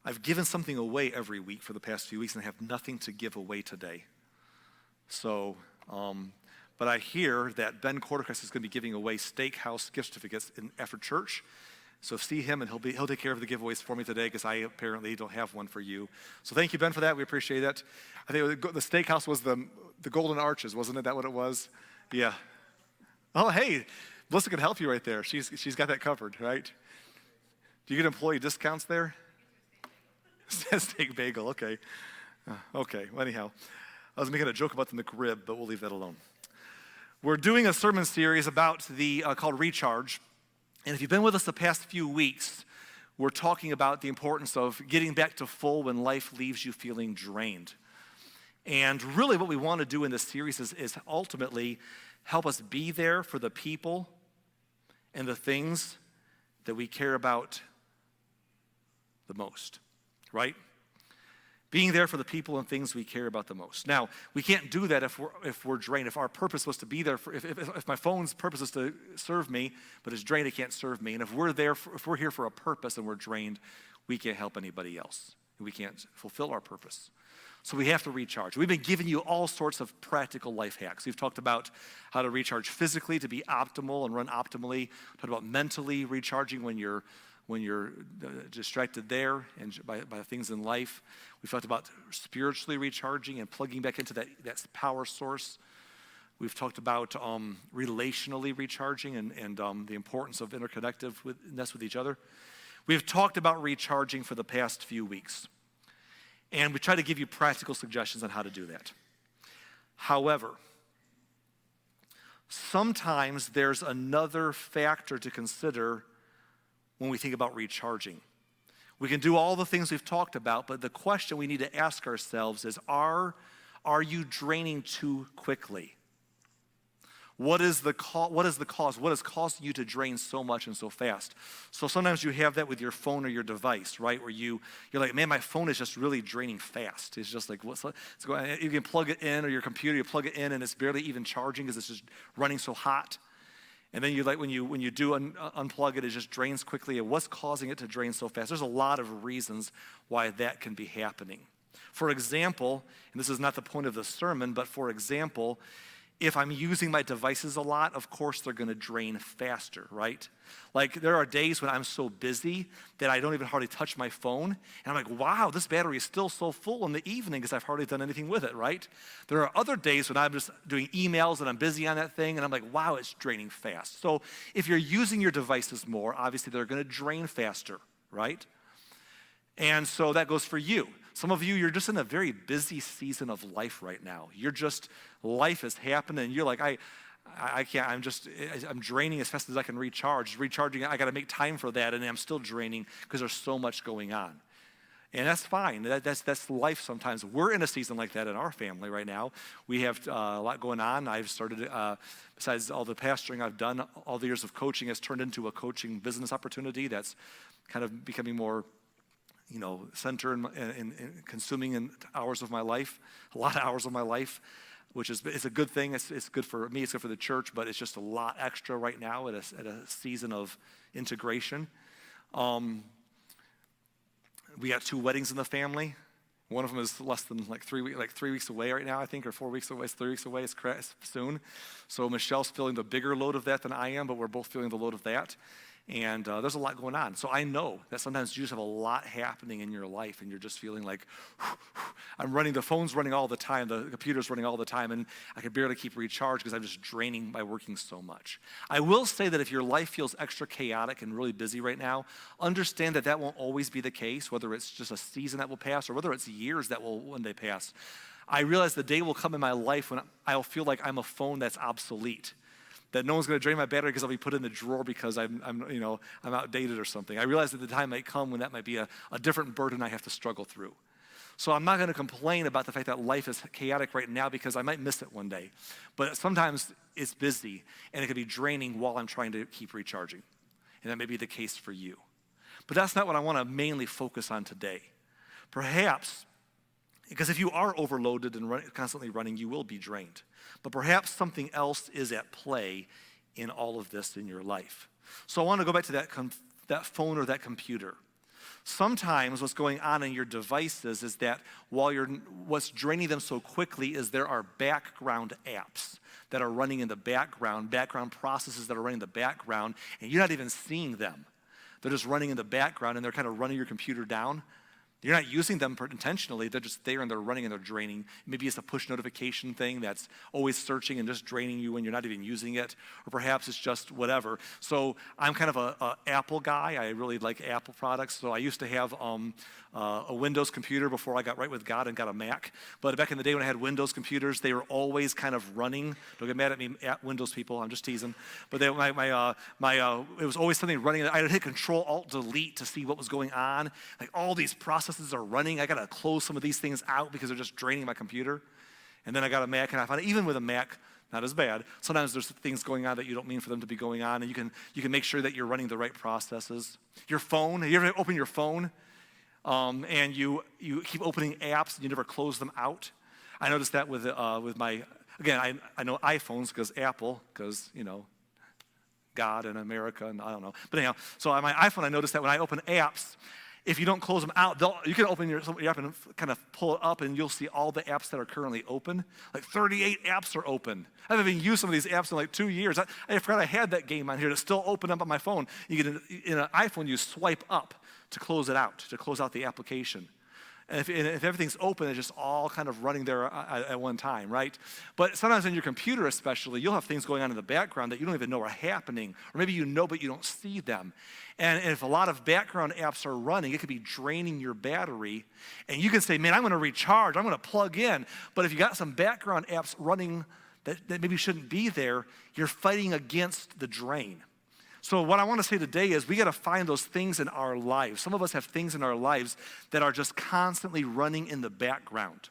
I've given something away every week for the past few weeks, and I have nothing to give away today. So, but I hear that Ben Corticus is going to be giving away steakhouse gift certificates after church. So see him, and he'll take care of the giveaways for me today, because I apparently don't have one for you. So thank you, Ben, for that. We appreciate it. I think the steakhouse was the Golden Arches, wasn't it? That what it was? Yeah. Oh, hey, Melissa can help you right there. She's got that covered, right? Do you get employee discounts there? Steak bagel, okay. Okay, well, anyhow. I was making a joke about the McRib, but we'll leave that alone. We're doing a sermon series about called Recharge. And if you've been with us the past few weeks, we're talking about the importance of getting back to full when life leaves you feeling drained. And really what we want to do in this series is ultimately help us be there for the people and the things that we care about the most, right? Being there for the people and things we care about the most. Now, we can't do that if we're drained. If our purpose was to be there, if my phone's purpose is to serve me, but it's drained, it can't serve me. And if we're here for a purpose and we're drained, we can't help anybody else. We can't fulfill our purpose. So we have to recharge. We've been giving you all sorts of practical life hacks. We've talked about how to recharge physically to be optimal and run optimally. We've talked about mentally recharging when you're distracted there and by things in life. We've talked about spiritually recharging and plugging back into that power source. We've talked about relationally recharging and the importance of interconnectedness with each other. We've talked about recharging for the past few weeks. And we try to give you practical suggestions on how to do that. However, sometimes there's another factor to consider when we think about recharging. We can do all the things we've talked about, but the question we need to ask ourselves is, are you draining too quickly? What is the cause? What is causing you to drain so much and so fast? So sometimes you have that with your phone or your device, right? Where you're like, man, my phone is just really draining fast. It's just like, it's going. You can plug it in, or your computer, you plug it in, and it's barely even charging because it's just running so hot. And then when you do unplug it, it just drains quickly. And what's causing it to drain so fast? There's a lot of reasons why that can be happening. For example, and this is not the point of the sermon, but for example, if I'm using my devices a lot, of course they're going to drain faster, right? Like there are days when I'm so busy that I don't even hardly touch my phone. And I'm like, wow, this battery is still so full in the evening because I've hardly done anything with it, right? There are other days when I'm just doing emails and I'm busy on that thing and I'm like, wow, it's draining fast. So if you're using your devices more, obviously they're going to drain faster, right? And so that goes for you. Some of you, you're just in a very busy season of life right now. Life is happening, and you're like, I can't, I'm draining as fast as I can recharge. Recharging, I got to make time for that, and I'm still draining because there's so much going on. And that's fine. That's life sometimes. We're in a season like that in our family right now. We have a lot going on. I've started, besides all the pastoring I've done, all the years of coaching has turned into a coaching business opportunity that's kind of becoming more center in consuming in hours of my life, a lot of hours of my life, which it's a good thing. It's good for me, it's good for the church, but it's just a lot extra right now at a season of integration. We got 2 weddings in the family. One of them is less than 3 weeks away right now, I think, or 4 weeks away. It's 3 weeks away. It's soon. So Michelle's feeling the bigger load of that than I am, but we're both feeling the load of that. And there's a lot going on. So I know that sometimes you just have a lot happening in your life and you're just feeling like, the phone's running all the time, the computer's running all the time, and I can barely keep recharged because I'm just draining by working so much. I will say that if your life feels extra chaotic and really busy right now, understand that won't always be the case, whether it's just a season that will pass or whether it's years that will when they pass. I realize the day will come in my life when I'll feel like I'm a phone that's obsolete, that no one's going to drain my battery because I'll be put in the drawer because I'm outdated or something. I realize that the time might come when that might be a different burden I have to struggle through. So I'm not going to complain about the fact that life is chaotic right now because I might miss it one day. But sometimes it's busy and it can be draining while I'm trying to keep recharging. And that may be the case for you. But that's not what I want to mainly focus on today. Perhaps, because if you are overloaded and constantly running, you will be drained. But perhaps something else is at play in all of this in your life. So I want to go back to that phone or that computer. Sometimes what's going on in your devices is that what's draining them so quickly is there are background apps that are running in the background processes that are running in the background, and you're not even seeing them. They're just running in the background, and they're kind of running your computer down. You're not using them intentionally. They're just there, and they're running, and they're draining. Maybe it's a push notification thing that's always searching and just draining you when you're not even using it. Or perhaps it's just whatever. So I'm kind of a Apple guy. I really like Apple products. So I used to have a Windows computer before I got right with God and got a Mac. But back in the day when I had Windows computers, they were always kind of running. Don't get mad at me, Windows people. I'm just teasing. But it was always something running. I would hit Control-Alt-Delete to see what was going on. Like all these processes are running. I got to close some of these things out because they're just draining my computer. And then I got a Mac, and I found even with a Mac, not as bad. Sometimes there's things going on that you don't mean for them to be going on, and you can make sure that you're running the right processes. Your phone, have you ever opened your phone? And you keep opening apps and you never close them out. I noticed that with my, again, I know iPhones because Apple, because, God and America, and I don't know. But anyhow, so on my iPhone, I noticed that when I open apps, if you don't close them out, you can open your app and kind of pull it up, and you'll see all the apps that are currently open. Like 38 apps are open. I haven't even used some of these apps in like 2 years. I forgot I had that game on here to still open up on my phone. You get in an iPhone, you swipe up to close it out, to close out the application. And if everything's open, it's just all kind of running there at one time, right? But sometimes on your computer especially, you'll have things going on in the background that you don't even know are happening. Or maybe you know, but you don't see them. And if a lot of background apps are running, it could be draining your battery. And you can say, man, I'm going to recharge. I'm going to plug in. But if you got some background apps running that maybe shouldn't be there, you're fighting against the drain. So what I want to say today is we got to find those things in our lives. Some of us have things in our lives that are just constantly running in the background.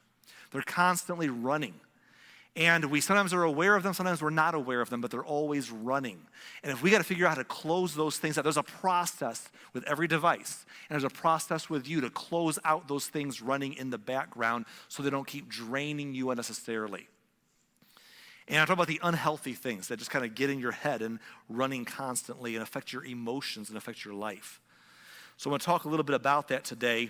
They're constantly running. And we sometimes are aware of them, sometimes we're not aware of them, but they're always running. And if we got to figure out how to close those things out, there's a process with every device. And there's a process with you to close out those things running in the background so they don't keep draining you unnecessarily. And I'm talking about the unhealthy things that just kind of get in your head and running constantly and affect your emotions and affect your life. So I'm going to talk a little bit about that today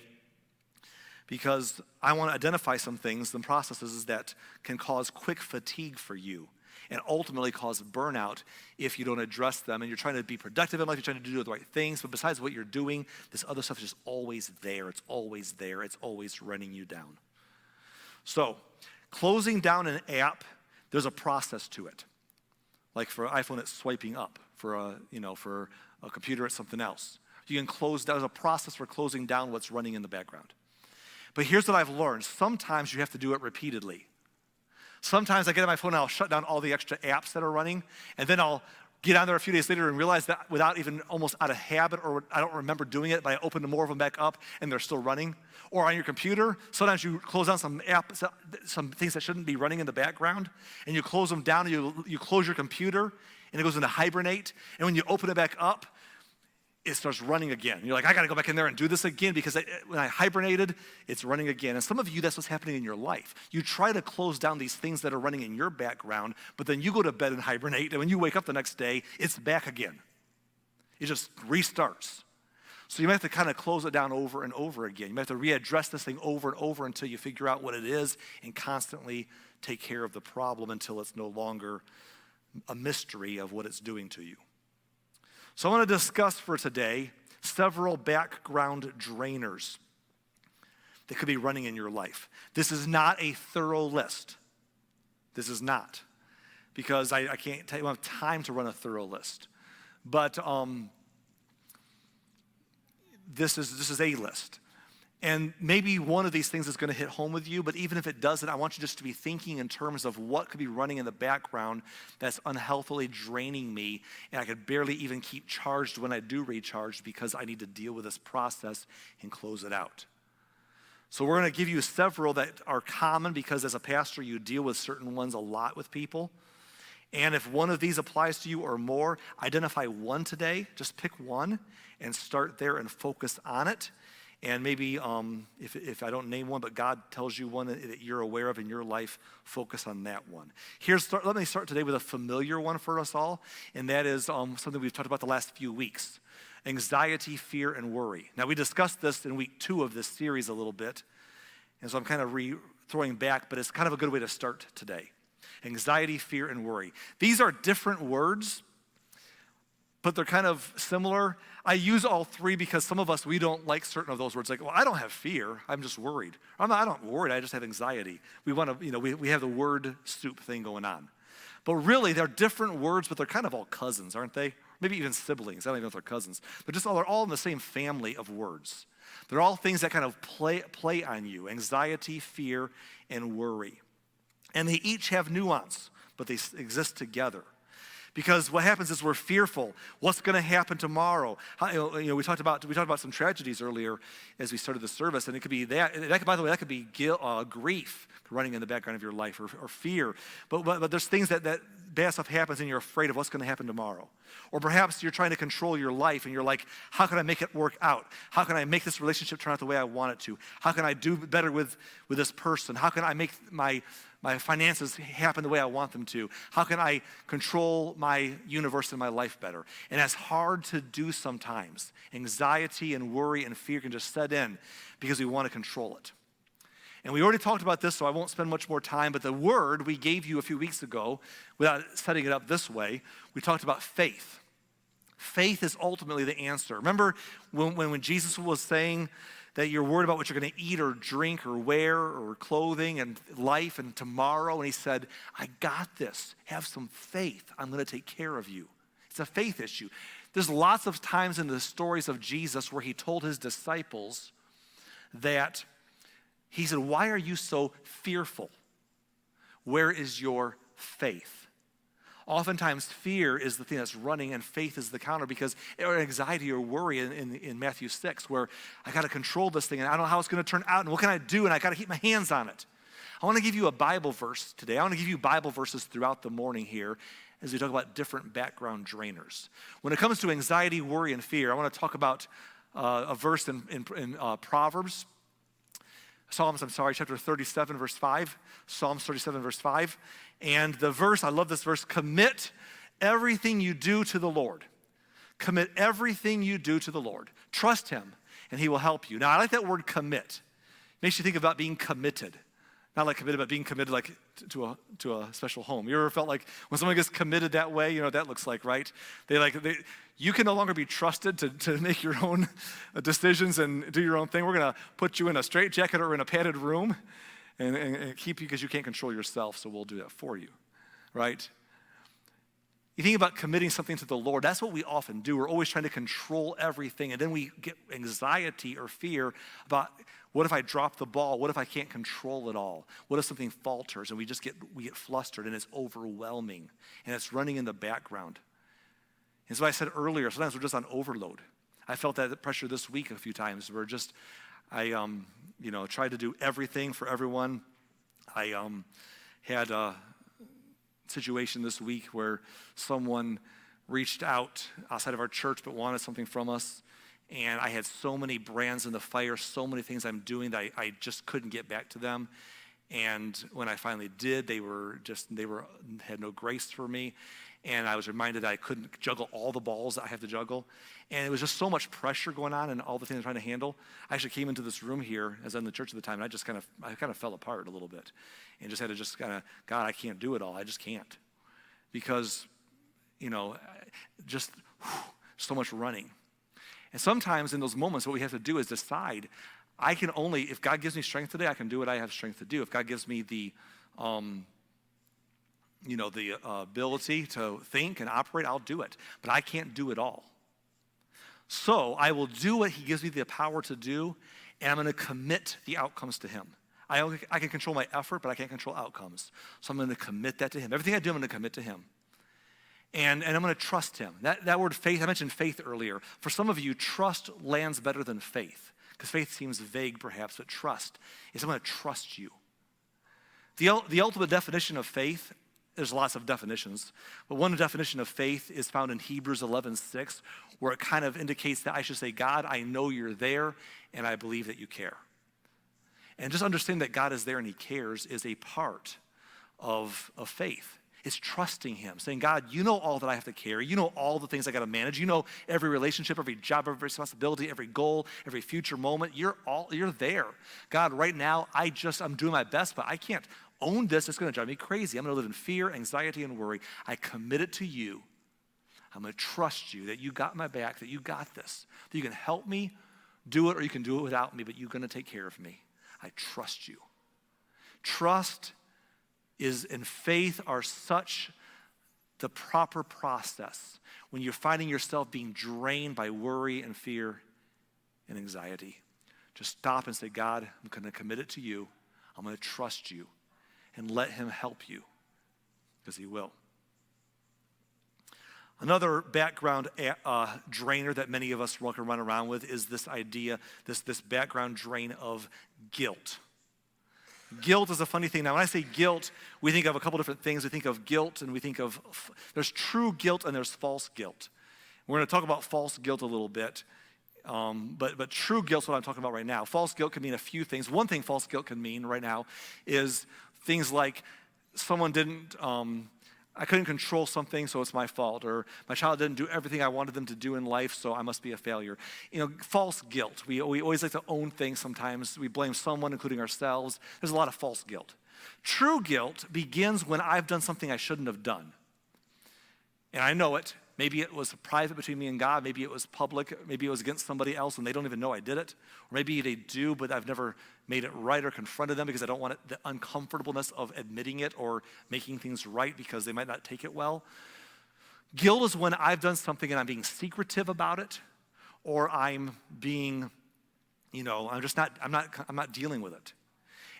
because I want to identify some things, some processes that can cause quick fatigue for you and ultimately cause burnout if you don't address them. And you're trying to be productive in life, you're trying to do the right things, but besides what you're doing, this other stuff is just always there. It's always there. It's always running you down. So closing down an app, there's a process to it. Like for iPhone, it's swiping up. For a computer, it's something else. You can close down. There's a process for closing down what's running in the background. But here's what I've learned. Sometimes you have to do it repeatedly. Sometimes I get on my phone and I'll shut down all the extra apps that are running, and then I'll get on there a few days later and realize that without even almost out of habit or I don't remember doing it, but I open more of them back up and they're still running. Or on your computer, sometimes you close down some apps, some things that shouldn't be running in the background, and you close them down and you close your computer and it goes into hibernate. And when you open it back up, it starts running again. You're like, I got to go back in there and do this again because when I hibernated, it's running again. And some of you, that's what's happening in your life. You try to close down these things that are running in your background, but then you go to bed and hibernate, and when you wake up the next day, it's back again. It just restarts. So you might have to kind of close it down over and over again. You might have to readdress this thing over and over until you figure out what it is and constantly take care of the problem until it's no longer a mystery of what it's doing to you. So I want to discuss for today several background drainers that could be running in your life. This is not a thorough list. This is not. Because I can't tell you, I don't have time to run a thorough list. But this is a list. And maybe one of these things is going to hit home with you, but even if it doesn't, I want you just to be thinking in terms of what could be running in the background that's unhealthily draining me, and I could barely even keep charged when I do recharge because I need to deal with this process and close it out. So we're going to give you several that are common because as a pastor, you deal with certain ones a lot with people. And if one of these applies to you or more, identify one today. Just pick one and start there and focus on it. And maybe if I don't name one, but God tells you one that you're aware of in your life, focus on that one. Let me start today with a familiar one for us all, and that is something we've talked about the last few weeks. Anxiety, fear, and worry. Now, we discussed this in week 2 of this series a little bit, and so I'm kind of throwing back, but it's kind of a good way to start today. Anxiety, fear, and worry. These are different words, but they're kind of similar. I use all three because some of us, we don't like certain of those words. Like, well, I don't have fear, I'm just worried. I don't worry, I just have anxiety. We want to, we have the word soup thing going on. But really, they're different words, but they're kind of all cousins, aren't they? Maybe even siblings. I don't even know if they're cousins. They're all in the same family of words. They're all things that kind of play on you. Anxiety, fear, and worry. And they each have nuance, but they exist together. Because what happens is we're fearful. What's going to happen tomorrow? We talked about some tragedies earlier as we started the service, and it could be by the way, that could be grief running in the background of your life, or fear. But there's things that bad stuff happens, and you're afraid of what's going to happen tomorrow. Or perhaps you're trying to control your life, and you're like, how can I make it work out? How can I make this relationship turn out the way I want it to? How can I do better with this person? How can I make my finances happen the way I want them to? How can I control my universe and my life better? And that's hard to do sometimes. Anxiety and worry and fear can just set in because we want to control it. And we already talked about this, so I won't spend much more time, but the word we gave you a few weeks ago, without setting it up this way, we talked about faith. Faith is ultimately the answer. Remember when Jesus was saying that you're worried about what you're going to eat or drink or wear or clothing and life and tomorrow, and he said, I got this. Have some faith. I'm going to take care of you. It's a faith issue. There's lots of times in the stories of Jesus where he told his disciples that he said, why are you so fearful? Where is your faith? Oftentimes, fear is the thing that's running, and faith is the counter, because or anxiety or worry in Matthew 6, where I got to control this thing, and I don't know how it's going to turn out, and what can I do, and I got to keep my hands on it. I want to give you a Bible verse today. I want to give you Bible verses throughout the morning here as we talk about different background drainers. When it comes to anxiety, worry, and fear, I want to talk about a verse in Proverbs. Chapter 37, verse 5. Psalms 37, verse 5. And the verse, I love this verse, commit everything you do to the Lord. Commit everything you do to the Lord. Trust him, and he will help you. Now, I like that word commit. It makes you think about being committed. Not like committed, but being committed like to a special home. You ever felt like when someone gets committed that way, you know what that looks like, right? You can no longer be trusted to make your own decisions and do your own thing. We're going to put you in a straitjacket or in a padded room and keep you because you can't control yourself, so we'll do that for you, right? You think about committing something to the Lord. That's what we often do. We're always trying to control everything, and then we get anxiety or fear about, what if I drop the ball? What if I can't control it all? What if something falters? And we get flustered, and it's overwhelming, and it's running in the background. And so I said earlier, sometimes we're just on overload. I felt that pressure this week a few times. I tried to do everything for everyone. I had a situation this week where someone reached out outside of our church but wanted something from us. And I had so many brands in the fire, so many things I'm doing that I just couldn't get back to them. And when I finally did, they had no grace for me. And I was reminded that I couldn't juggle all the balls that I have to juggle. And it was just so much pressure going on and all the things I'm trying to handle. I actually came into this room here as I was in the church at the time, and I kind of fell apart a little bit. And just had to God, I can't do it all. I just can't. Because, just so much running. And sometimes in those moments, what we have to do is decide, if God gives me strength today, I can do what I have strength to do. If God gives me the ability to think and operate, I'll do it. But I can't do it all. So I will do what he gives me the power to do, and I'm going to commit the outcomes to him. I can control my effort, but I can't control outcomes. So I'm going to commit that to him. Everything I do, I'm going to commit to him. And I'm going to trust him. That word faith, I mentioned faith earlier. For some of you, trust lands better than faith, because faith seems vague perhaps, but trust is I'm going to trust you. The ultimate definition of faith, there's lots of definitions, but one definition of faith is found in Hebrews 11:6, where it kind of indicates that I should say, God, I know you're there, and I believe that you care. And just understand that God is there and he cares is a part of faith. It's trusting him, saying, God, you know all that I have to carry. You know all the things I got to manage. You know every relationship, every job, every responsibility, every goal, every future moment. You're there. God, right now, I'm doing my best, but I can't own this. It's going to drive me crazy. I'm going to live in fear, anxiety, and worry. I commit it to you. I'm going to trust you that you got my back, that you got this, that you can help me do it or you can do it without me, but you're going to take care of me. I trust you. Trust and faith are such the proper process when you're finding yourself being drained by worry and fear and anxiety. Just stop and say, God, I'm going to commit it to you. I'm going to trust you and let him help you because he will. Another background drainer that many of us can run around with is this idea, this background drain of guilt. Guilt is a funny thing. Now, when I say guilt, we think of a couple different things. We think of guilt and we think of, there's true guilt and there's false guilt. We're going to talk about false guilt a little bit, but true guilt is what I'm talking about right now. False guilt can mean a few things. One thing false guilt can mean right now is things like someone I couldn't control something, so it's my fault. Or my child didn't do everything I wanted them to do in life, so I must be a failure. False guilt. We always like to own things sometimes. We blame someone, including ourselves. There's a lot of false guilt. True guilt begins when I've done something I shouldn't have done. And I know it. Maybe it was private between me and God. Maybe it was public. Maybe it was against somebody else and they don't even know I did it. Or maybe they do, but I've never made it right or confronted them because I don't want the uncomfortableness of admitting it or making things right because they might not take it well. Guilt is when I've done something and I'm being secretive about it, or I'm being, I'm not dealing with it.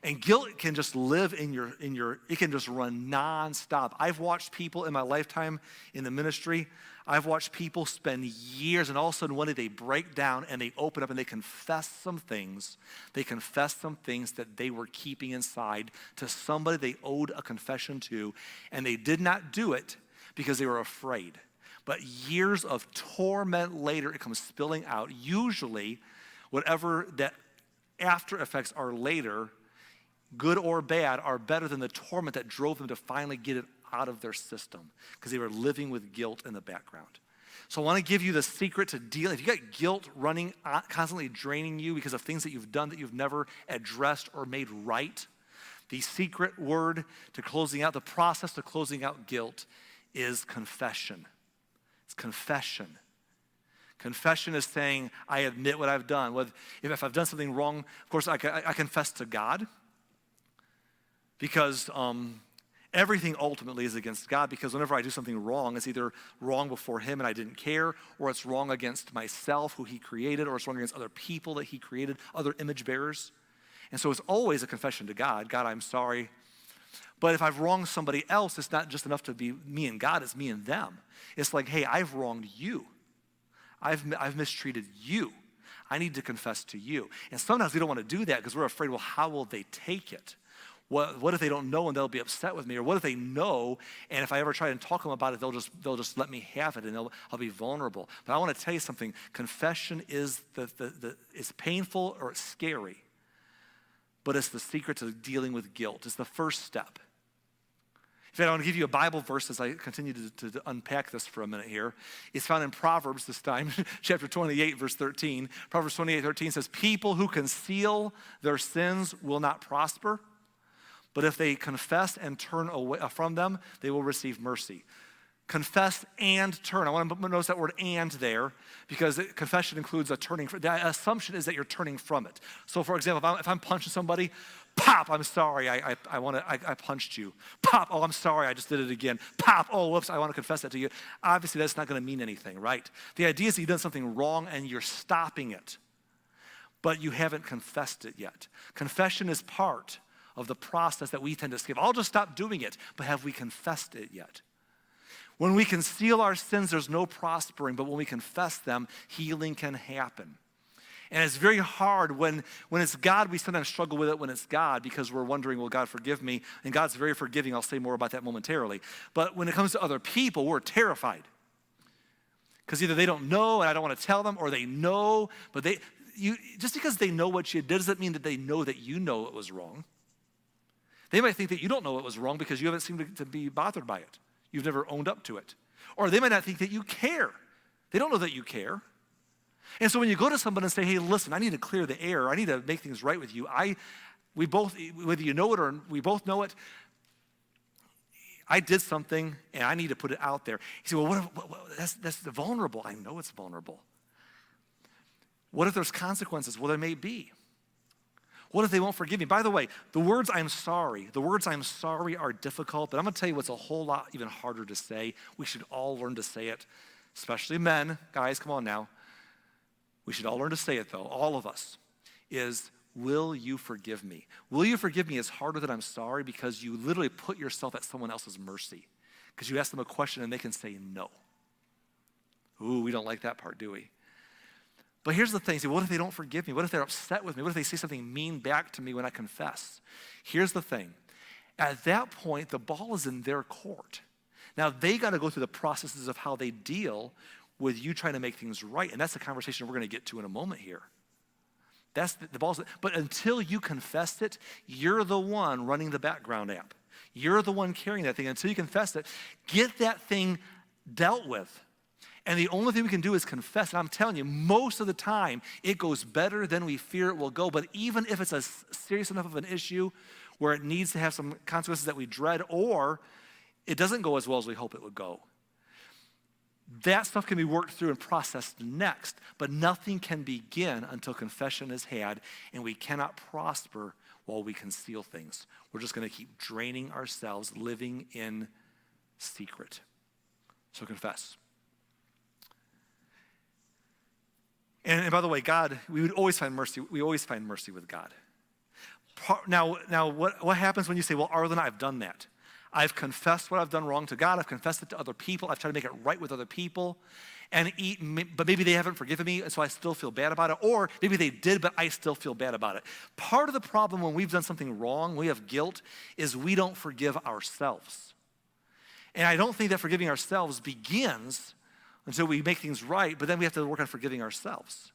And guilt can just live it can just run nonstop. I've watched people in my lifetime in the ministry, I've watched people spend years and all of a sudden one day they break down and they open up and they confess some things. They confess some things that they were keeping inside to somebody they owed a confession to, and they did not do it because they were afraid. But years of torment later, it comes spilling out. Usually, whatever that after effects are later, good or bad, are better than the torment that drove them to finally get it out of their system because they were living with guilt in the background. So I want to give you the secret to deal. If you got guilt running, constantly draining you because of things that you've done that you've never addressed or made right, the secret word to closing out, the process to closing out guilt is confession. It's confession. Confession is saying, I admit what I've done. If I've done something wrong, of course, I confess to God. Because everything ultimately is against God, because whenever I do something wrong, it's either wrong before him and I didn't care, or it's wrong against myself, who he created, or it's wrong against other people that he created, other image bearers. And so it's always a confession to God. God, I'm sorry. But if I've wronged somebody else, it's not just enough to be me and God, it's me and them. It's like, hey, I've wronged you. I've mistreated you. I need to confess to you. And sometimes we don't want to do that because we're afraid, well, how will they take it? What if they don't know and they'll be upset with me? Or what if they know and if I ever try and talk to them about it, they'll just let me have it and I'll be vulnerable. But I want to tell you something. Confession is it's painful or it's scary, but it's the secret to dealing with guilt. It's the first step. In fact, I want to give you a Bible verse as I continue to unpack this for a minute here. It's found in Proverbs this time, chapter 28, verse 13. Proverbs 28:13 says, people who conceal their sins will not prosper, but if they confess and turn away from them, they will receive mercy. Confess and turn. I want to notice that word and there because confession includes a turning. The assumption is that you're turning from it. So for example, if I'm punching somebody, pop, I'm sorry, I punched you. Pop, oh, I'm sorry, I just did it again. Pop, oh, whoops, I want to confess that to you. Obviously, that's not going to mean anything, right? The idea is that you've done something wrong and you're stopping it, but you haven't confessed it yet. Confession is part of the process that we tend to skip. I'll just stop doing it, but have we confessed it yet? When we conceal our sins, there's no prospering, but when we confess them, healing can happen. And it's very hard when it's God, we sometimes struggle with it when it's God because we're wondering, will God forgive me? And God's very forgiving. I'll say more about that momentarily. But when it comes to other people, we're terrified. Because either they don't know and I don't want to tell them, or they know, but just because they know what you did doesn't mean that they know that you know it was wrong. They might think that you don't know it was wrong because you haven't seemed to be bothered by it. You've never owned up to it. Or they might not think that you care. They don't know that you care. And so when you go to someone and say, hey, listen, I need to clear the air. I need to make things right with you. We both, whether you know it or we both know it, I did something and I need to put it out there. You say, well, that's vulnerable. I know it's vulnerable. What if there's consequences? Well, there may be. What if they won't forgive me? By the way, the words I'm sorry are difficult, but I'm going to tell you what's a whole lot even harder to say. We should all learn to say it, especially men. Guys, come on now. We should all learn to say it, though, all of us, is, will you forgive me? Will you forgive me is harder than I'm sorry because you literally put yourself at someone else's mercy because you ask them a question and they can say no. Ooh, we don't like that part, do we? But here's the thing. See, what if they don't forgive me? What if they're upset with me? What if they say something mean back to me when I confess? Here's the thing. At that point, the ball is in their court. Now, they got to go through the processes of how they deal with you trying to make things right. And that's the conversation we're going to get to in a moment here. That's the ball's. But until you confess it, you're the one running the background app. You're the one carrying that thing. Until you confess it, get that thing dealt with. And the only thing we can do is confess. And I'm telling you, most of the time, it goes better than we fear it will go. But even if it's a serious enough of an issue where it needs to have some consequences that we dread, or it doesn't go as well as we hope it would go, that stuff can be worked through and processed next. But nothing can begin until confession is had, and we cannot prosper while we conceal things. We're just going to keep draining ourselves, living in secret. So confess. And by the way, God, we would always find mercy. We always find mercy with God. Now what happens when you say, well, Arlen, I've done that. I've confessed what I've done wrong to God. I've confessed it to other people. I've tried to make it right with other people. But maybe they haven't forgiven me, and so I still feel bad about it. Or maybe they did, but I still feel bad about it. Part of the problem when we've done something wrong, we have guilt, is we don't forgive ourselves. And I don't think that forgiving ourselves begins until we make things right, but then we have to work on forgiving ourselves.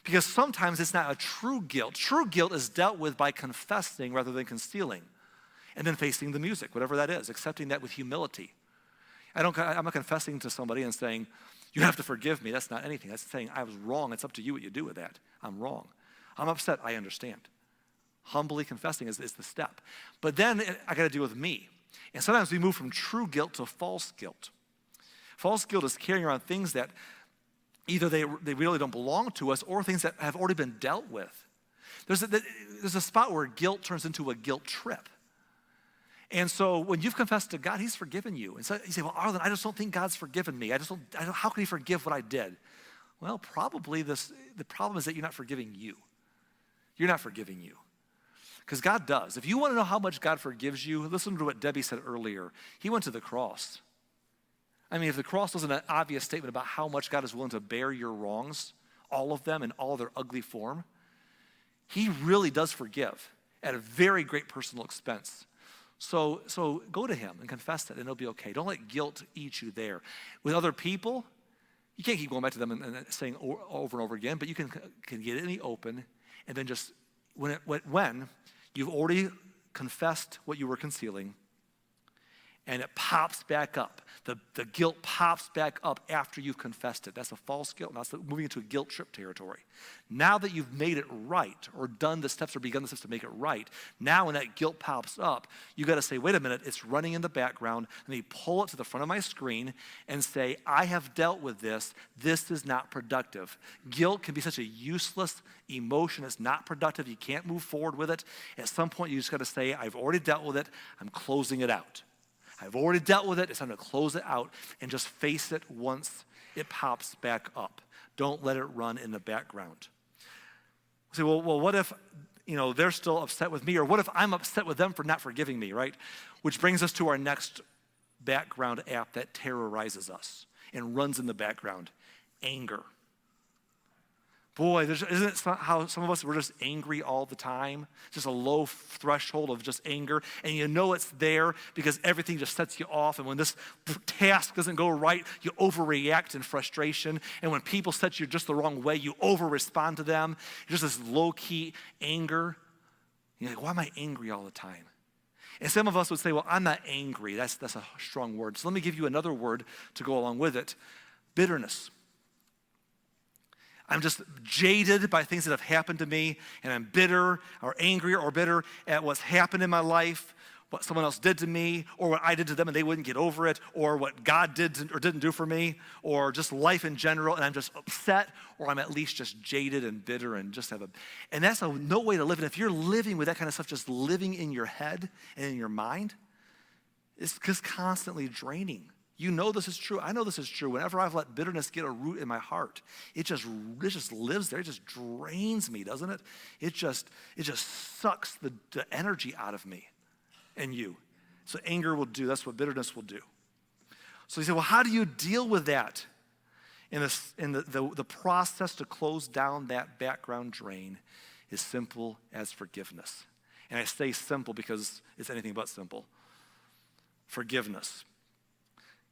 Because sometimes it's not a true guilt. True guilt is dealt with by confessing rather than concealing. And then facing the music, whatever that is, accepting that with humility. I'm not confessing to somebody and saying, you have to forgive me. That's not anything. That's saying, I was wrong. It's up to you what you do with that. I'm wrong. I'm upset. I understand. Humbly confessing is the step. But then I got to deal with me. And sometimes we move from true guilt to false guilt. False guilt is carrying around things that either they really don't belong to us or things that have already been dealt with. There's a spot where guilt turns into a guilt trip. And so when you've confessed to God, he's forgiven you. And so you say, well, Arlen, I just don't think God's forgiven me. How can he forgive what I did? Well, probably the problem is that you're not forgiving you. You're not forgiving you. Because God does. If you want to know how much God forgives you, listen to what Debbie said earlier. He went to the cross. I mean, if the cross wasn't an obvious statement about how much God is willing to bear your wrongs, all of them in all of their ugly form, he really does forgive at a very great personal expense. So go to him and confess that, and it'll be okay. Don't let guilt eat you there. With other people, you can't keep going back to them and saying over and over again, but you can get it in the open, and then just when you've already confessed what you were concealing, and it pops back up. The guilt pops back up after you've confessed it. That's a false guilt. Now it's moving into a guilt trip territory. Now that you've made it right or done the steps or begun the steps to make it right, now when that guilt pops up, you got to say, wait a minute, it's running in the background. Let me pull it to the front of my screen and say, I have dealt with this. This is not productive. Guilt can be such a useless emotion. It's not productive. You can't move forward with it. At some point, you just got to say, I've already dealt with it. I'm closing it out. I've already dealt with it. It's time to close it out and just face it once it pops back up. Don't let it run in the background. Say, well, what if they're still upset with me? Or what if I'm upset with them for not forgiving me, right? Which brings us to our next background app that terrorizes us and runs in the background, anger. Boy, isn't it how some of us, we're just angry all the time? Just a low threshold of just anger. And you know it's there because everything just sets you off. And when this task doesn't go right, you overreact in frustration. And when people set you just the wrong way, you over-respond to them. Just this low-key anger. You're like, why am I angry all the time? And some of us would say, well, I'm not angry. That's a strong word. So let me give you another word to go along with it. Bitterness. I'm just jaded by things that have happened to me, and I'm bitter or angry or bitter at what's happened in my life, what someone else did to me, or what I did to them and they wouldn't get over it, or what God did or didn't do for me, or just life in general, and I'm just upset, or I'm at least just jaded and bitter and just and that's no way to live. And if you're living with that kind of stuff, just living in your head and in your mind, it's just constantly draining. You know this is true. I know this is true. Whenever I've let bitterness get a root in my heart, it just lives there. It just drains me, doesn't it? It just sucks the energy out of me and you. So anger will do. That's what bitterness will do. So you say, well, how do you deal with that? In the process to close down that background drain is simple as forgiveness. And I say simple because it's anything but simple. Forgiveness.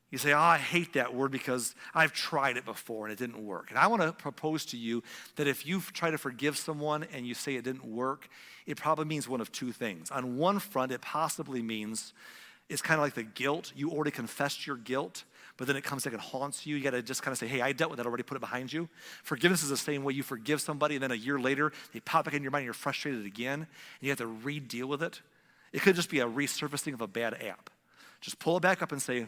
You say, oh, I hate that word because I've tried it before and it didn't work. And I want to propose to you that if you try to forgive someone and you say it didn't work, it probably means one of two things. On one front, it possibly means it's kind of like the guilt. You already confessed your guilt, but then it comes back and haunts you. You got to just kind of say, hey, I dealt with that already, put it behind you. Forgiveness is the same way. You forgive somebody, and then a year later, they pop back in your mind, and you're frustrated again, and you have to re-deal with it. It could just be a resurfacing of a bad app. Just pull it back up and say,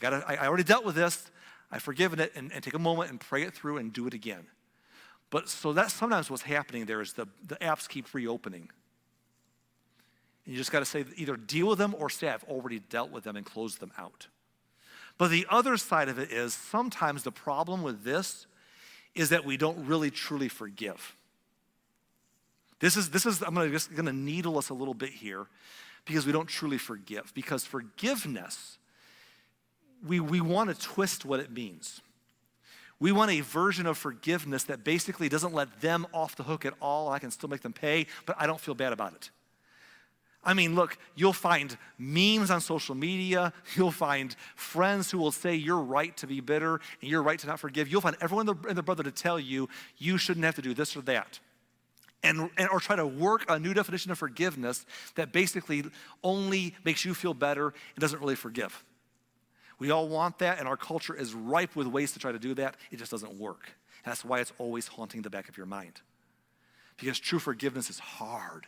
I already dealt with this. I've forgiven it, and take a moment and pray it through and do it again. But so that's sometimes what's happening there is the apps keep reopening. And you just got to say either deal with them or say I've already dealt with them and closed them out. But the other side of it is sometimes the problem with this is that we don't really truly forgive. This is I'm just going to needle us a little bit here because we don't truly forgive. Because forgiveness, we want to twist what it means. We want a version of forgiveness that basically doesn't let them off the hook at all. I can still make them pay, but I don't feel bad about it. I mean, look, you'll find memes on social media. You'll find friends who will say you're right to be bitter and you're right to not forgive. You'll find everyone and their brother to tell you you shouldn't have to do this or that. Or try to work a new definition of forgiveness that basically only makes you feel better and doesn't really forgive. We all want that, and our culture is ripe with ways to try to do that. It just doesn't work. That's why it's always haunting the back of your mind. Because true forgiveness is hard.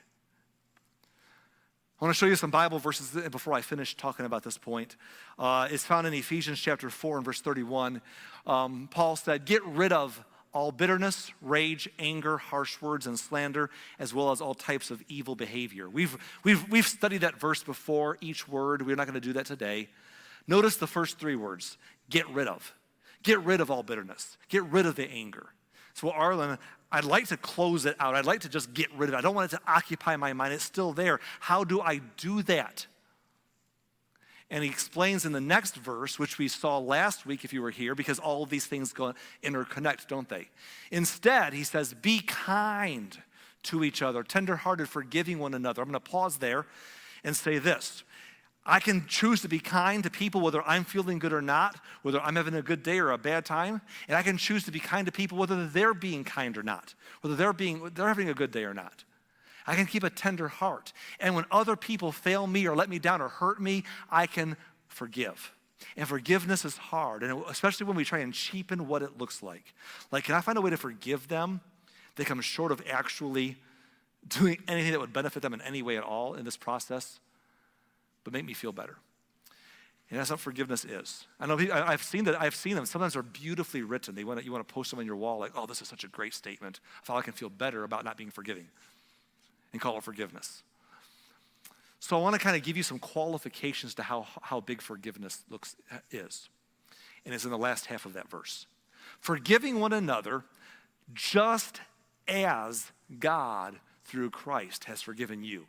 I want to show you some Bible verses before I finish talking about this point. It's found in Ephesians chapter 4 and verse 31. Paul said, get rid of all bitterness, rage, anger, harsh words, and slander, as well as all types of evil behavior. We've studied that verse before, each word. We're not going to do that today. Notice the first three words, get rid of. Get rid of all bitterness. Get rid of the anger. So Arlen, I'd like to close it out. I'd like to just get rid of it. I don't want it to occupy my mind. It's still there. How do I do that? And he explains in the next verse, which we saw last week if you were here, because all of these things go interconnect, don't they? Instead, he says, be kind to each other, tenderhearted, forgiving one another. I'm going to pause there and say this. I can choose to be kind to people whether I'm feeling good or not, whether I'm having a good day or a bad time. And I can choose to be kind to people whether they're being kind or not, whether they're having a good day or not. I can keep a tender heart. And when other people fail me or let me down or hurt me, I can forgive. And forgiveness is hard, and especially when we try and cheapen what it looks like. Like, can I find a way to forgive them that comes short of actually doing anything that would benefit them in any way at all in this process? But make me feel better. And that's what forgiveness is. I know I've seen them. Sometimes they're beautifully written. You want to post them on your wall like, oh, this is such a great statement of how I can feel better about not being forgiving and call it forgiveness. So I want to kind of give you some qualifications to how big forgiveness is. And it's in the last half of that verse. Forgiving one another just as God through Christ has forgiven you.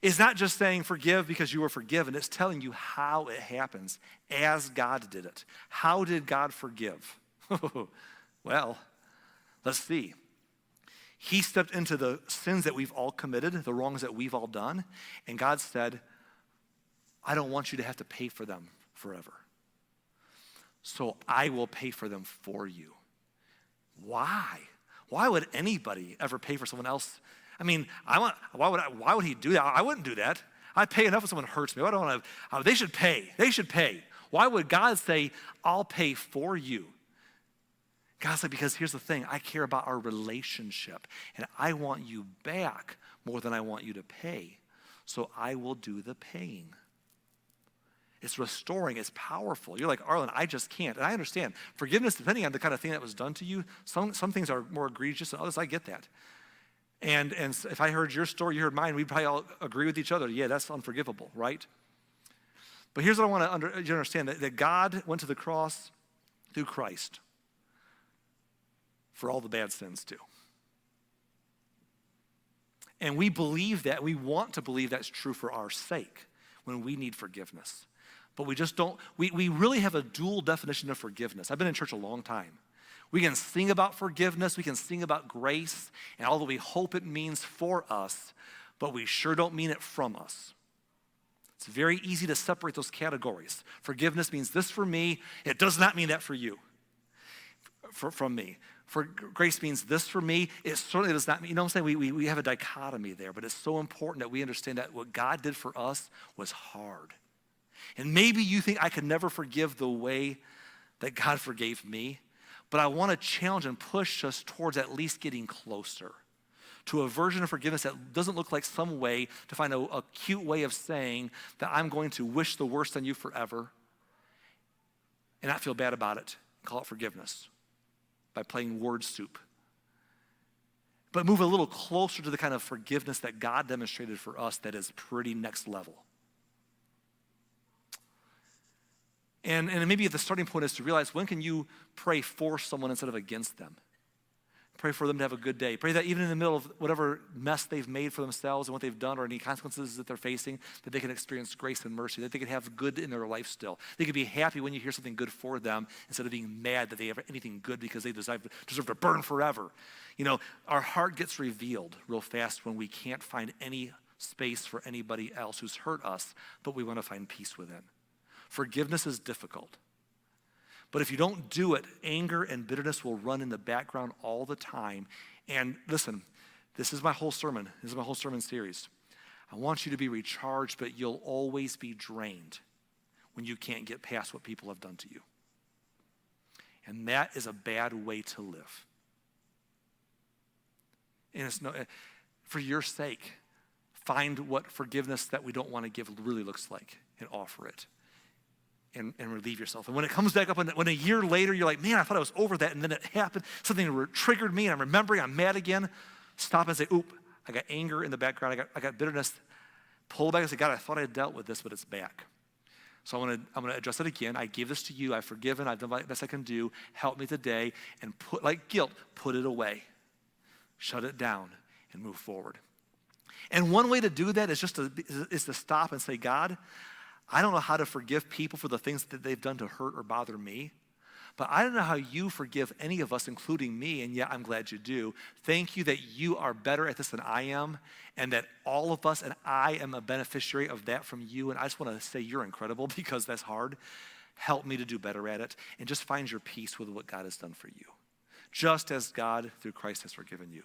It's not just saying forgive because you were forgiven. It's telling you how it happens as God did it. How did God forgive? Well, let's see. He stepped into the sins that we've all committed, the wrongs that we've all done, and God said, I don't want you to have to pay for them forever. So I will pay for them for you. Why? Why would anybody ever pay for someone else? I mean, why would he do that? I wouldn't do that. I pay enough when someone hurts me. I don't want to, they should pay. They should pay. Why would God say, I'll pay for you? God's like, because here's the thing. I care about our relationship, and I want you back more than I want you to pay. So I will do the paying. It's restoring. It's powerful. You're like, Arlen, I just can't. And I understand. Forgiveness, depending on the kind of thing that was done to you, some things are more egregious than others. I get that. And if I heard your story, you heard mine, we'd probably all agree with each other. Yeah, that's unforgivable, right? But here's what I want you to understand, that God went to the cross through Christ for all the bad sins too. And we believe that. We want to believe that's true for our sake when we need forgiveness. But we just don't, we really have a dual definition of forgiveness. I've been in church a long time. We can sing about forgiveness, we can sing about grace, and all that we hope it means for us, but we sure don't mean it from us. It's very easy to separate those categories. Forgiveness means this for me, it does not mean that for you, from me. For grace means this for me, it certainly does not mean, you know what I'm saying? We have a dichotomy there, but it's so important that we understand that what God did for us was hard. And maybe you think I could never forgive the way that God forgave me, but I want to challenge and push us towards at least getting closer to a version of forgiveness that doesn't look like some way to find a cute way of saying that I'm going to wish the worst on you forever and not feel bad about it. Call it forgiveness by playing word soup. But move a little closer to the kind of forgiveness that God demonstrated for us that is pretty next level. And maybe the starting point is to realize, when can you pray for someone instead of against them? Pray for them to have a good day. Pray that even in the middle of whatever mess they've made for themselves and what they've done or any consequences that they're facing, that they can experience grace and mercy, that they can have good in their life still. They can be happy when you hear something good for them instead of being mad that they have anything good because they deserve to burn forever. You know, our heart gets revealed real fast when we can't find any space for anybody else who's hurt us, but we want to find peace within. Forgiveness is difficult. But if you don't do it, anger and bitterness will run in the background all the time. And listen, this is my whole sermon. This is my whole sermon series. I want you to be recharged, but you'll always be drained when you can't get past what people have done to you. And that is a bad way to live. And it's for your sake, find what forgiveness that we don't want to give really looks like and offer it. And relieve yourself. And when it comes back up, when a year later you're like, man, I thought I was over that, and then it happened, something triggered me, and I'm remembering, I'm mad again, stop and say, oop, I got anger in the background, I got bitterness. Pull back and say, God, I thought I had dealt with this, but it's back. So I'm gonna address it again. I gave this to you, I've forgiven, I've done the best I can do. Help me today, and put, like guilt, put it away. Shut it down and move forward. And one way to do that is to stop and say, God, I don't know how to forgive people for the things that they've done to hurt or bother me, but I don't know how you forgive any of us, including me, and yet I'm glad you do. Thank you that you are better at this than I am, and that all of us, and I am a beneficiary of that from you, and I just want to say you're incredible because that's hard. Help me to do better at it, and just find your peace with what God has done for you, just as God, through Christ, has forgiven you.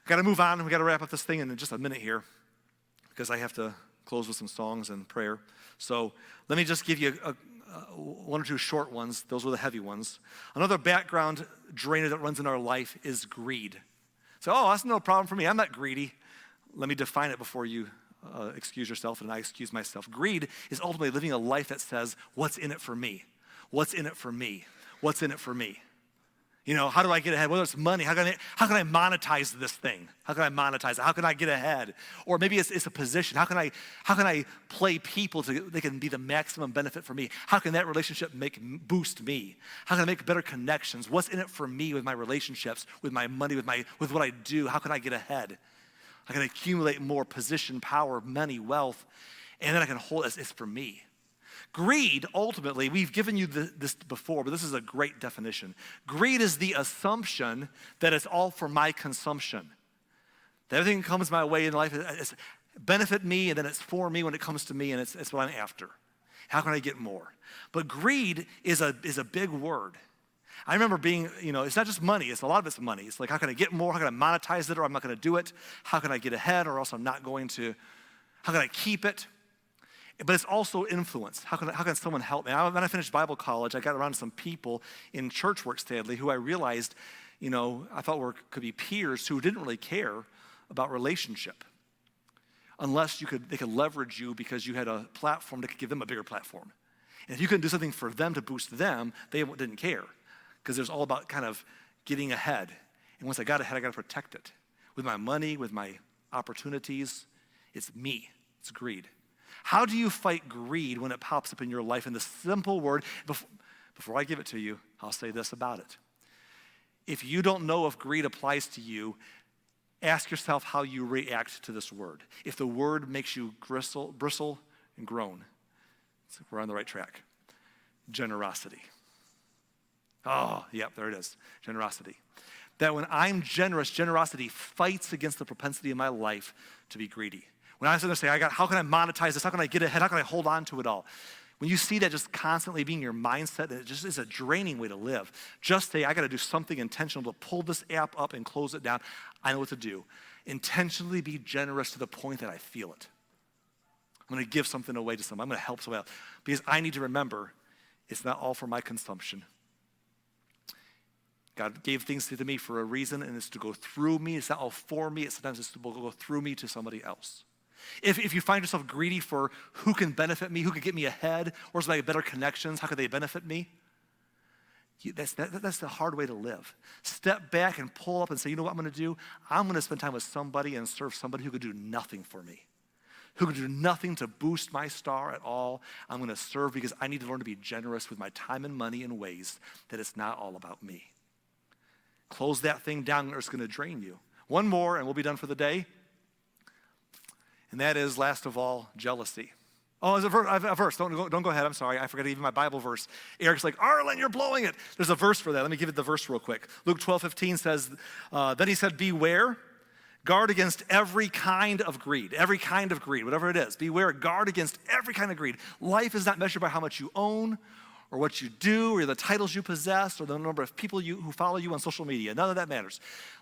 Got to move on. We got to wrap up this thing in just a minute here because I have to close with some songs and prayer. So let me just give you one or two short ones. Those were the heavy ones. Another background drainer that runs in our life is greed. So, that's no problem for me. I'm not greedy. Let me define it before you excuse yourself and I excuse myself. Greed is ultimately living a life that says, what's in it for me? What's in it for me? What's in it for me? You know, how do I get ahead? Whether it's money, how can I monetize this thing? How can I monetize it? How can I get ahead? Or maybe it's a position. How can I play people so they can be the maximum benefit for me? How can that relationship boost me? How can I make better connections? What's in it for me with my relationships, with my money, with what I do? How can I get ahead? I can accumulate more position, power, money, wealth, and then I can hold it. It's for me. Greed, ultimately, we've given you this before, but this is a great definition. Greed is the assumption that it's all for my consumption. That everything comes my way in life, it's benefit me, and then it's for me when it comes to me, and it's what I'm after. How can I get more? But greed is a big word. I remember being, it's not just money, a lot of it's money. It's like, how can I get more? How can I monetize it, or I'm not going to do it? How can I get ahead, or else I'm not going to? How can I keep it? But it's also influence. How can someone help me? When I finished Bible college, I got around some people in church work, sadly, who I realized, I thought could be peers who didn't really care about relationship, unless they could leverage you because you had a platform that could give them a bigger platform. And if you couldn't do something for them to boost them, they didn't care, because it was all about kind of getting ahead. And once I got ahead, I got to protect it. With my money, with my opportunities, it's me. It's greed. How do you fight greed when it pops up in your life? In the simple word, before I give it to you, I'll say this about it. If you don't know if greed applies to you, ask yourself how you react to this word. If the word makes you bristle and groan, so we're on the right track. Generosity. Oh, yep, there it is. Generosity. That when I'm generous, generosity fights against the propensity in my life to be greedy. When I sit there and say, how can I monetize this? How can I get ahead? How can I hold on to it all? When you see that just constantly being your mindset, it just is a draining way to live. Just say, I got to do something intentional to pull this app up and close it down. I know what to do. Intentionally be generous to the point that I feel it. I'm going to give something away to someone. I'm going to help someone else. Because I need to remember, it's not all for my consumption. God gave things to me for a reason, and it's to go through me. It's not all for me. Sometimes it's to go through me to somebody else. If you find yourself greedy for who can benefit me, who can get me ahead, or somebody better connections, how could they benefit me? That's the hard way to live. Step back and pull up and say, you know what I'm going to do? I'm going to spend time with somebody and serve somebody who could do nothing for me, who could do nothing to boost my star at all. I'm going to serve because I need to learn to be generous with my time and money in ways that it's not all about me. Close that thing down, or it's going to drain you. One more, and we'll be done for the day. And that is, last of all, jealousy. Oh, there's a verse. Don't go ahead. I'm sorry. I forgot to give you my Bible verse. Eric's like, Arlen, you're blowing it. There's a verse for that. Let me give you the verse real quick. Luke 12:15 says, then he said, beware, guard against every kind of greed, whatever it is. Beware, guard against every kind of greed. Life is not measured by how much you own or what you do or the titles you possess or the number of people who follow you on social media. None of that matters.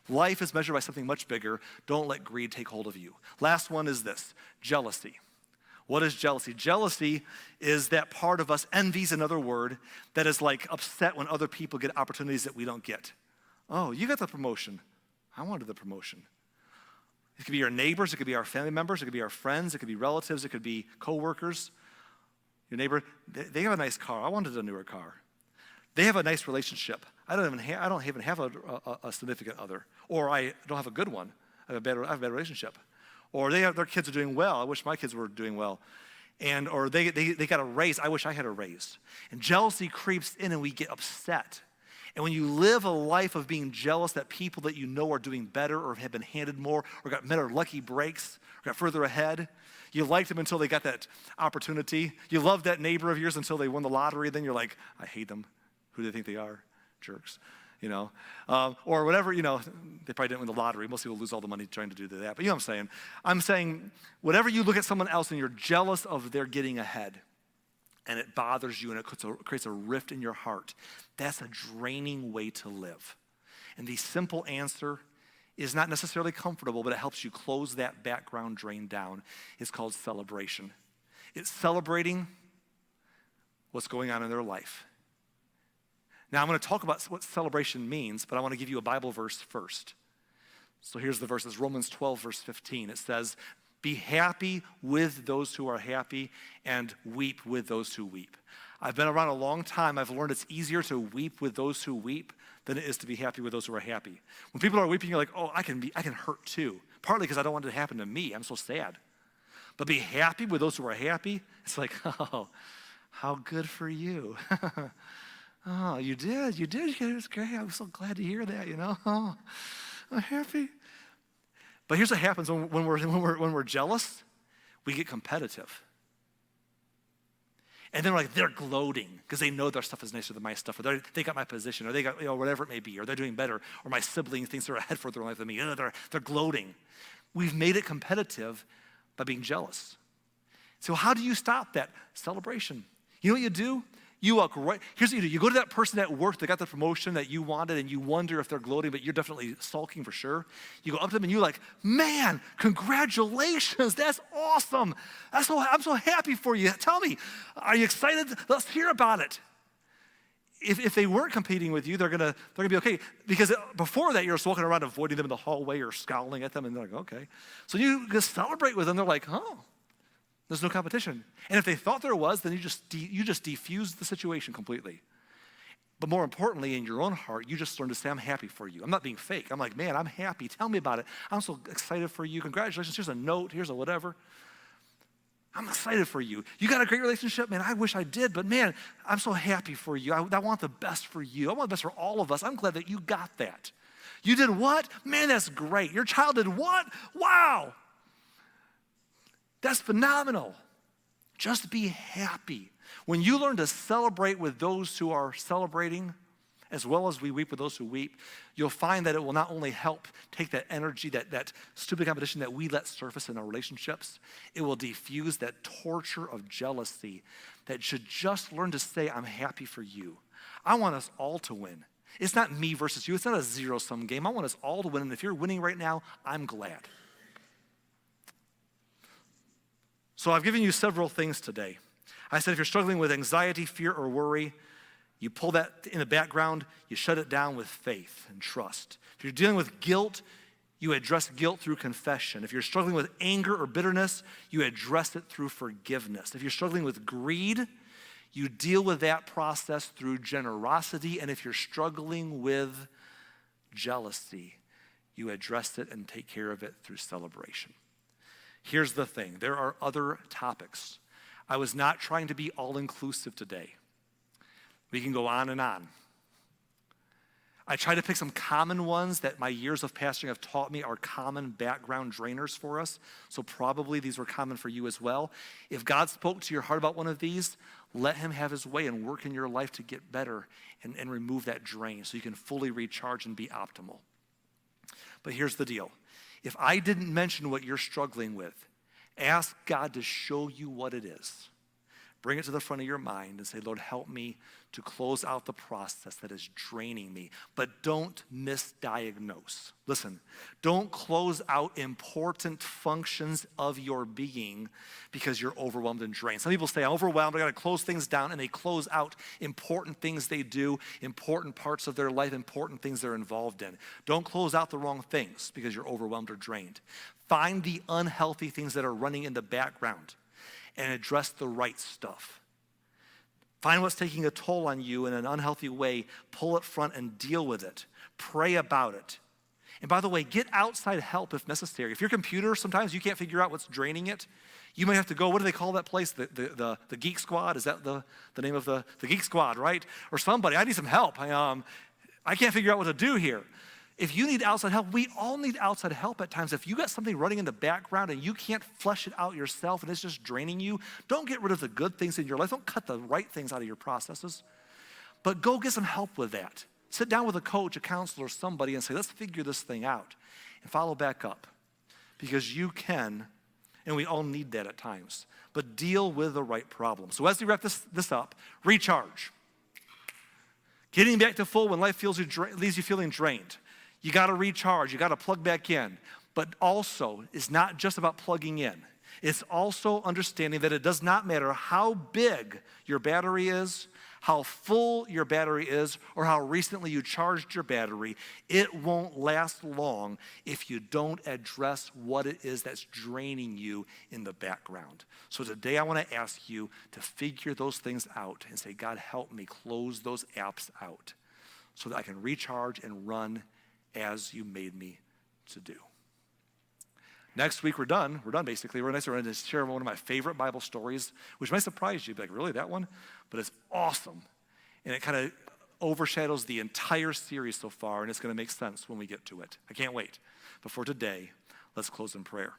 Life is measured by something much bigger. Don't let greed take hold of you. Last one is this, jealousy. What is jealousy? Jealousy is that part of us, envy's another word, that is like upset when other people get opportunities that we don't get. Oh, you got the promotion. I wanted the promotion. It could be our neighbors, it could be our family members, it could be our friends, it could be relatives, it could be coworkers. Your neighbor, they have a nice car. I wanted a newer car. They have a nice relationship. I don't even have a significant other, or I don't have a good one. I have a bad relationship. Or their kids are doing well. I wish my kids were doing well. Or they got a raise. I wish I had a raise. And jealousy creeps in and we get upset. And when you live a life of being jealous that people that you know are doing better or have been handed more or got better lucky breaks or got further ahead, you liked them until they got that opportunity. You loved that neighbor of yours until they won the lottery. Then you're like, I hate them. Who do they think they are? Jerks. Or whatever, they probably didn't win the lottery. Most people lose all the money trying to do that. But you know what I'm saying? I'm saying, whenever you look at someone else and you're jealous of their getting ahead, and it bothers you and it creates a rift in your heart, that's a draining way to live. And the simple answer is not necessarily comfortable, but it helps you close that background drain down. It's called celebration. It's celebrating what's going on in their life. Now, I'm going to talk about what celebration means, but I want to give you a Bible verse first. So here's the verse. It's Romans 12, verse 15. It says, be happy with those who are happy and weep with those who weep. I've been around a long time. I've learned it's easier to weep with those who weep than it is to be happy with those who are happy. When people are weeping, you're like, oh, I can hurt too. Partly because I don't want it to happen to me. I'm so sad. But be happy with those who are happy. It's like, oh, how good for you. Oh, you did. It's great. I'm so glad to hear that, Oh, I'm happy. But here's what happens when we're jealous. We get competitive. And then they're gloating because they know their stuff is nicer than my stuff, or they got my position, or they got whatever it may be, or they're doing better, or my sibling thinks they're ahead further in life than me. They're gloating. We've made it competitive by being jealous. So how do you stop that celebration? You know what you do? You walk right, here's what you do. You go to that person at work that got the promotion that you wanted and you wonder if they're gloating, but you're definitely sulking for sure. You go up to them and you're like, man, congratulations, that's awesome. I'm so happy for you. Tell me, are you excited? Let's hear about it. If they weren't competing with you, they're gonna be okay. Because before that, you're just walking around avoiding them in the hallway or scowling at them, and they're like, okay. So you just celebrate with them. They're like, oh, there's no competition. And if they thought there was, then you just defuse the situation completely. But more importantly, in your own heart, you just learn to say, I'm happy for you. I'm not being fake. I'm like, man, I'm happy. Tell me about it. I'm so excited for you. Congratulations. Here's a note. Here's a whatever. I'm excited for you. You got a great relationship? Man, I wish I did, but man, I'm so happy for you. I want the best for you. I want the best for all of us. I'm glad that you got that. You did what? Man, that's great. Your child did what? Wow. That's phenomenal. Just be happy. When you learn to celebrate with those who are celebrating, as well as we weep with those who weep, you'll find that it will not only help take that energy, that stupid competition that we let surface in our relationships, it will diffuse that torture of jealousy that should just learn to say, I'm happy for you. I want us all to win. It's not me versus you. It's not a zero-sum game. I want us all to win, and if you're winning right now, I'm glad. So I've given you several things today. I said if you're struggling with anxiety, fear, or worry, you pull that in the background, you shut it down with faith and trust. If you're dealing with guilt, you address guilt through confession. If you're struggling with anger or bitterness, you address it through forgiveness. If you're struggling with greed, you deal with that process through generosity. And if you're struggling with jealousy, you address it and take care of it through celebration. Here's the thing, there are other topics. I was not trying to be all-inclusive today. We can go on and on. I try to pick some common ones that my years of pastoring have taught me are common background drainers for us. So probably these were common for you as well. If God spoke to your heart about one of these, let him have his way and work in your life to get better and remove that drain so you can fully recharge and be optimal. But here's the deal. If I didn't mention what you're struggling with, ask God to show you what it is. Bring it to the front of your mind and say, Lord, help me to close out the process that is draining me. But don't misdiagnose. Listen, don't close out important functions of your being because you're overwhelmed and drained. Some people say, I'm overwhelmed, I got to close things down, and they close out important things they do, important parts of their life, important things they're involved in. Don't close out the wrong things because you're overwhelmed or drained. Find the unhealthy things that are running in the background and address the right stuff. Find what's taking a toll on you in an unhealthy way, pull it front and deal with it. Pray about it. And by the way, get outside help if necessary. If your computer, sometimes you can't figure out what's draining it, you might have to go, what do they call that place? The Geek Squad? Is that the name of the Geek Squad, right? Or somebody, I need some help. I can't figure out what to do here. If you need outside help, we all need outside help at times. If you got something running in the background and you can't flesh it out yourself and it's just draining you, don't get rid of the good things in your life. Don't cut the right things out of your processes. But go get some help with that. Sit down with a coach, a counselor, somebody and say, let's figure this thing out and follow back up. Because you can, and we all need that at times, but deal with the right problem. So as we wrap this up, recharge. Getting back to full when life leaves you feeling drained. You got to recharge. You got to plug back in. But also, it's not just about plugging in. It's also understanding that it does not matter how big your battery is, how full your battery is, or how recently you charged your battery. It won't last long if you don't address what it is that's draining you in the background. So today I want to ask you to figure those things out and say, God, help me close those apps out so that I can recharge and run as you made me to do. Next week, we're done basically. We're going to share one of my favorite Bible stories, which might surprise you. Be like, really, that one? But it's awesome. And it kind of overshadows the entire series so far, and it's going to make sense when we get to it. I can't wait. But for today, let's close in prayer.